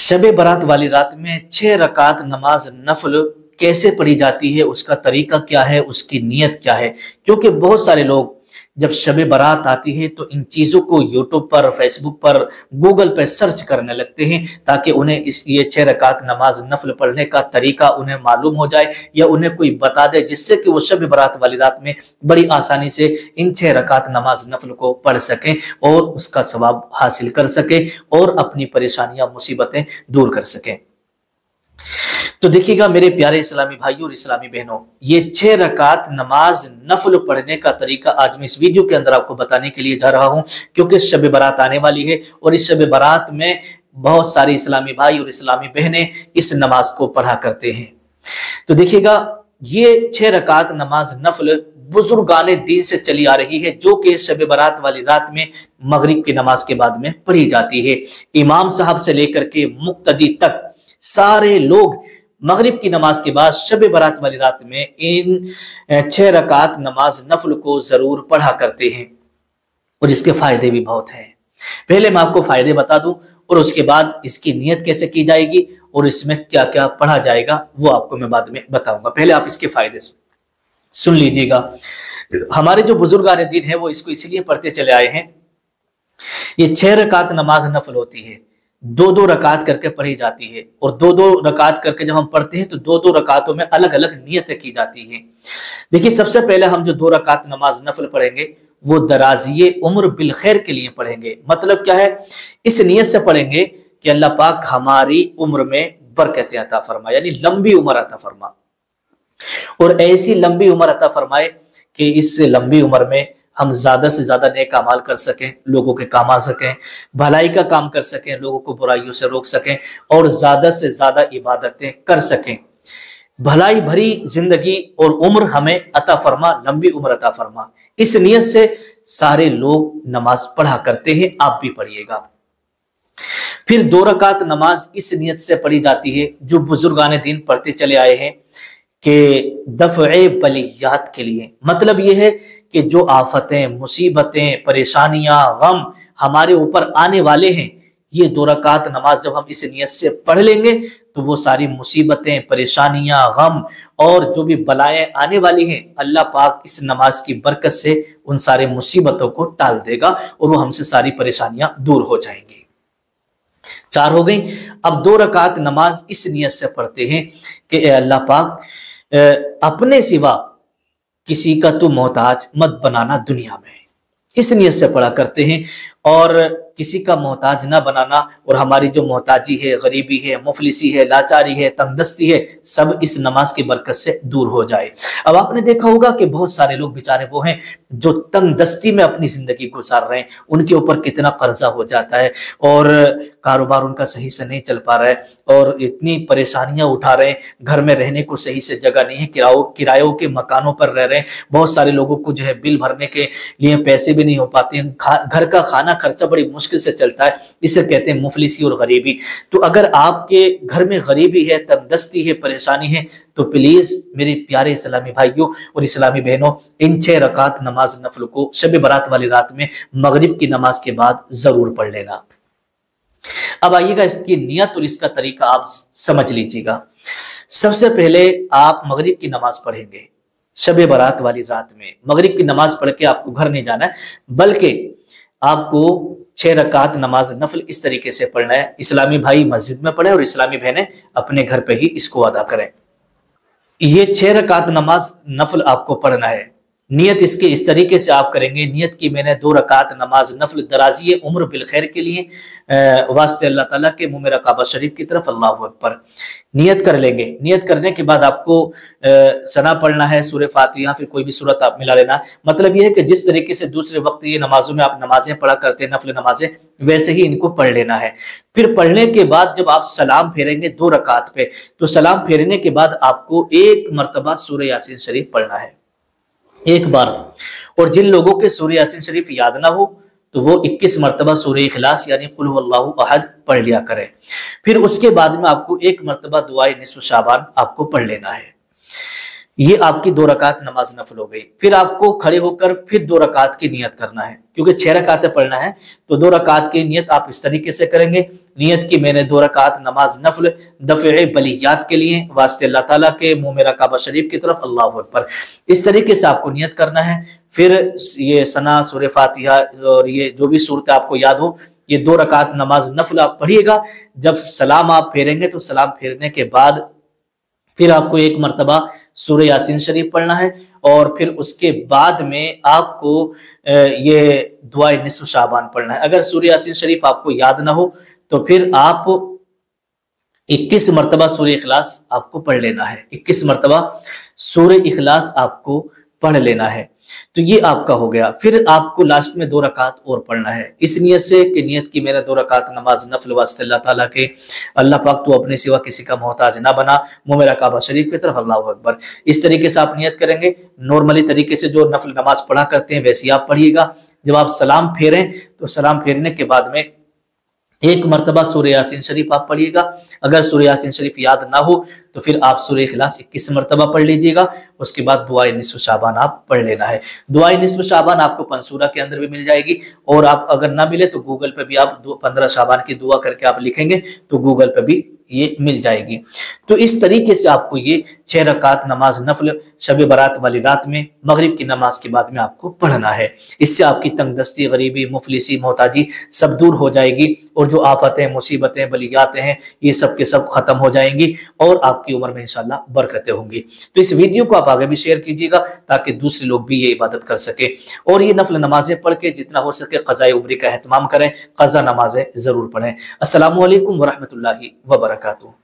शब बारात वाली रात में 6 रकात नमाज नफल कैसे पढ़ी जाती है, उसका तरीका क्या है, उसकी नीयत क्या है। क्योंकि बहुत सारे लोग जब शब बारात आती है तो इन चीज़ों को यूट्यूब पर, फेसबुक पर, गूगल पर सर्च करने लगते हैं ताकि उन्हें ये 6 रकात नमाज नफल पढ़ने का तरीका उन्हें मालूम हो जाए या उन्हें कोई बता दे, जिससे कि वो शब बारात वाली रात में बड़ी आसानी से इन 6 रकात नमाज नफल को पढ़ सकें और उसका सवाब हासिल कर सकें और अपनी परेशानियां मुसीबतें दूर कर सकें। तो देखिएगा मेरे प्यारे इस्लामी भाइयों और इस्लामी बहनों, ये 6 रकात नमाज नफल पढ़ने का तरीका आज मैं इस वीडियो के अंदर आपको बताने के लिए जा रहा हूं, क्योंकि शब बारात आने वाली है और इस शब बारात में बहुत सारे इस्लामी भाई और इस्लामी बहनें इस नमाज को पढ़ा करते हैं। तो देखिएगा ये 6 रकात नमाज नफल बुजुर्गाने दीन से चली आ रही है, जो कि शब बारात वाली रात में मगरिब की नमाज के बाद में पढ़ी जाती है। इमाम साहब से लेकर के मुक्तदी तक सारे लोग मगरिब की नमाज के बाद शब बारात वाली रात में इन 6 रकात नमाज नफल को जरूर पढ़ा करते हैं और इसके फायदे भी बहुत हैं। पहले मैं आपको फायदे बता दूं और उसके बाद इसकी नियत कैसे की जाएगी और इसमें क्या क्या पढ़ा जाएगा वो आपको मैं बाद में बताऊंगा। पहले आप इसके फायदे सुन लीजिएगा। हमारे जो बुजुर्गान दीन है वो इसको इसलिए पढ़ते चले आए हैं। ये 6 रकात नमाज नफल होती है, 2-2 रकात करके पढ़ी जाती है और 2-2 रकात करके जब हम पढ़ते हैं तो 2-2 रकातों में अलग अलग नियतें की जाती हैं। देखिए सबसे पहले हम जो 2 रकात नमाज नफल पढ़ेंगे वो दराजिए उम्र बिल खैर के लिए पढ़ेंगे। मतलब क्या है, इस नियत से पढ़ेंगे कि अल्लाह पाक हमारी उम्र में बरकतें अता फरमा, यानी लंबी उम्र अता फरमा, और ऐसी लंबी उम्र अता फरमाए कि इस लंबी उम्र में हम ज्यादा से ज्यादा नेक अमाल कर सकें, लोगों के काम आ सकें, भलाई का काम कर सकें, लोगों को बुराइयों से रोक सकें और ज्यादा से ज्यादा इबादतें कर सकें। भलाई भरी जिंदगी और उम्र हमें अता फरमा, लंबी उम्र अता फरमा। इस नियत से सारे लोग नमाज पढ़ा करते हैं, आप भी पढ़िएगा। फिर 2 रकात नमाज इस नियत से पढ़ी जाती है जो बुजुर्गान दीन पढ़ते चले आए हैं कि दफ़ए बलियात के लिए। मतलब यह है कि जो आफतें, मुसीबतें, परेशानियां, गम हमारे ऊपर आने वाले हैं, ये 2 रकात नमाज जब हम इस नियत से पढ़ लेंगे तो वो सारी मुसीबतें, परेशानियां, गम और जो भी बलाएं आने वाली हैं, अल्लाह पाक इस नमाज की बरकत से उन सारे मुसीबतों को टाल देगा और वो हमसे सारी परेशानियां दूर हो जाएंगी। 4 हो गई। अब 2 रकात नमाज इस नियत से पढ़ते हैं कि अल्लाह पाक अपने सिवा किसी का तो मोहताज मत बनाना दुनिया में, इस नियत से पढ़ा करते हैं। और किसी का मोहताज ना बनाना और हमारी जो मोहताजी है, गरीबी है, मुफलिसी है, लाचारी है, तंगदस्ती है, सब इस नमाज की बरकत से दूर हो जाए। अब आपने देखा होगा कि बहुत सारे लोग बेचारे वो हैं जो तंगदस्ती में अपनी जिंदगी गुजार रहे हैं, उनके ऊपर कितना कर्जा हो जाता है और कारोबार उनका सही से नहीं चल पा रहा है और इतनी परेशानियां उठा रहे हैं, घर में रहने को सही से जगह नहीं है, किरायों के मकानों पर रह रहे हैं। बहुत सारे लोगों को जो है बिल भरने के लिए पैसे भी नहीं हो पाते हैं, घर का खाना खर्चा बड़ी मुश्किल से चलता है, इसे कहते हैं मुफलिसी और गरीबी। तो अगर आपके घर में गरीबी है, तंगदस्ती है, परेशानी है, तो प्लीज मेरे प्यारे इस्लामी भाइयों और इस्लामी बहनों, इन 6 रकात नमाज नफल को शब बारात वाली रात में मगरिब की नमाज के बाद जरूर पढ़ लेना। अब आइएगा इसकी नियत और इसका तरीका आप समझ लीजिएगा। सबसे पहले आप मगरिब की नमाज पढ़ेंगे शब बारात वाली रात में। मगरिब की नमाज पढ़ के आपको घर नहीं जाना है, बल्कि आपको 6 रकात नमाज नफल इस तरीके से पढ़ना है। इस्लामी भाई मस्जिद में पढ़े और इस्लामी बहनें अपने घर पे ही इसको अदा करें। ये 6 रकात नमाज नफल आपको पढ़ना है। नियत इसके इस तरीके से आप करेंगे, नियत की मैंने 2 रकात नमाज नफल दराजिए उम्र बिल खैर के लिए, वास्ते अल्लाह ताला के मुँह मेरा काबा शरीफ की तरफ, अल्लाहु अकबर। नियत कर लेंगे। नियत करने के बाद आपको सना पढ़ना है, सूरह फातिहा, फिर कोई भी सूरत आप मिला लेना। मतलब यह है कि जिस तरीके से दूसरे वक्त ये नमाजों में आप नमाजें पढ़ा करते हैं, नफल नमाजें, वैसे ही इनको पढ़ लेना है। फिर पढ़ने के बाद जब आप सलाम फेरेंगे 2 रकात पे, तो सलाम फेरने के बाद आपको 1 मरतबा सूरह यासीन शरीफ पढ़ना है, 1 बार। और जिन लोगों के सूरह यासीन शरीफ याद ना हो तो वो 21 मरतबा सूरह इखलास यानी कुल हुवल्लाहु अहद पढ़ लिया करें। फिर उसके बाद में आपको 1 मरतबा दुआए निस्फ शाबान आपको पढ़ लेना है। ये आपकी 2 रकात नमाज नफल हो गई। फिर आपको खड़े होकर फिर 2 रकात की नियत करना है, क्योंकि 6 रकातें पढ़ना है तो 2 रकात की नियत आप इस तरीके से करेंगे। नियत की मैंने 2 रकात नमाज नफल दफ़े बलियात के लिए वास्ते अल्लाह ताला के, मुंह मेरा काबा शरीफ की तरफ, अल्लाहु अकबर। इस तरीके से आपको नियत करना है। फिर ये सना, सूरह फातिहा और ये जो भी सूरत आपको याद हो, ये 2 रकात नमाज नफल आप पढ़िएगा। जब सलाम आप फेरेंगे तो सलाम फेरने के बाद फिर आपको 1 मरतबा सूरह यासीन शरीफ पढ़ना है, और फिर उसके बाद में आपको ये दुआए निस्फ शाबान पढ़ना है। अगर सूरह यासीन शरीफ आपको याद ना हो तो फिर आप 21 मरतबा सूरह इखलास आपको पढ़ लेना है। 21 मरतबा सूरह इखलास आपको पढ़ लेना है। तो ये आपका हो गया। फिर आपको लास्ट में 2 रकात और पढ़ना है, इस नियत से कि नियत की मेरा 2 रकात नमाज नफल वास्ते अल्लाह ताला के, अल्लाह पाक तो अपने सिवा किसी का मोहताज ना बना, मुंह मेरा काबा शरीफ की तरफ, अल्लाहु अकबर। इस तरीके से आप नियत करेंगे। नॉर्मली तरीके से जो नफल नमाज पढ़ा करते हैं वैसे आप पढ़िएगा। जब आप सलाम फेरें तो सलाम फेरने के बाद में 1 मरतबा सूरह यासीन शरीफ आप पढ़िएगा। अगर सूरह यासीन शरीफ याद ना हो तो फिर आप सूरह इखलास 21 मरतबा पढ़ लीजिएगा। उसके बाद दुआए निस्फ शाबान आप पढ़ लेना है। दुआए निस्फ शाबान आपको पंसूरा के अंदर भी मिल जाएगी, और आप अगर ना मिले तो गूगल पे भी आप 15 शाबान की दुआ करके आप लिखेंगे तो गूगल पे भी ये मिल जाएगी। तो इस तरीके से आपको ये 6 रकात नमाज नफल शब बारात वाली रात में मगरिब की नमाज के बाद में आपको पढ़ना है। इससे आपकी तंगदस्ती, गरीबी, मुफलिसी, मोहताजी सब दूर हो जाएगी, और जो आफतें, मुसीबतें, बलियातें हैं ये सब के सब खत्म हो जाएंगी, और आपकी उम्र में इंशाल्लाह बरकतें होंगी। तो इस वीडियो को आप आगे भी शेयर कीजिएगा ताकि दूसरे लोग भी ये इबादत कर सके, और ये नफल नमाजें पढ़ के जितना हो सके क़ज़ाए उम्र का एहतमाम करें, क़ज़ा नमाजें जरूर पढ़ें। अस्सलामु अलैकुम व रहमतुल्लाहि व बरकातुहू।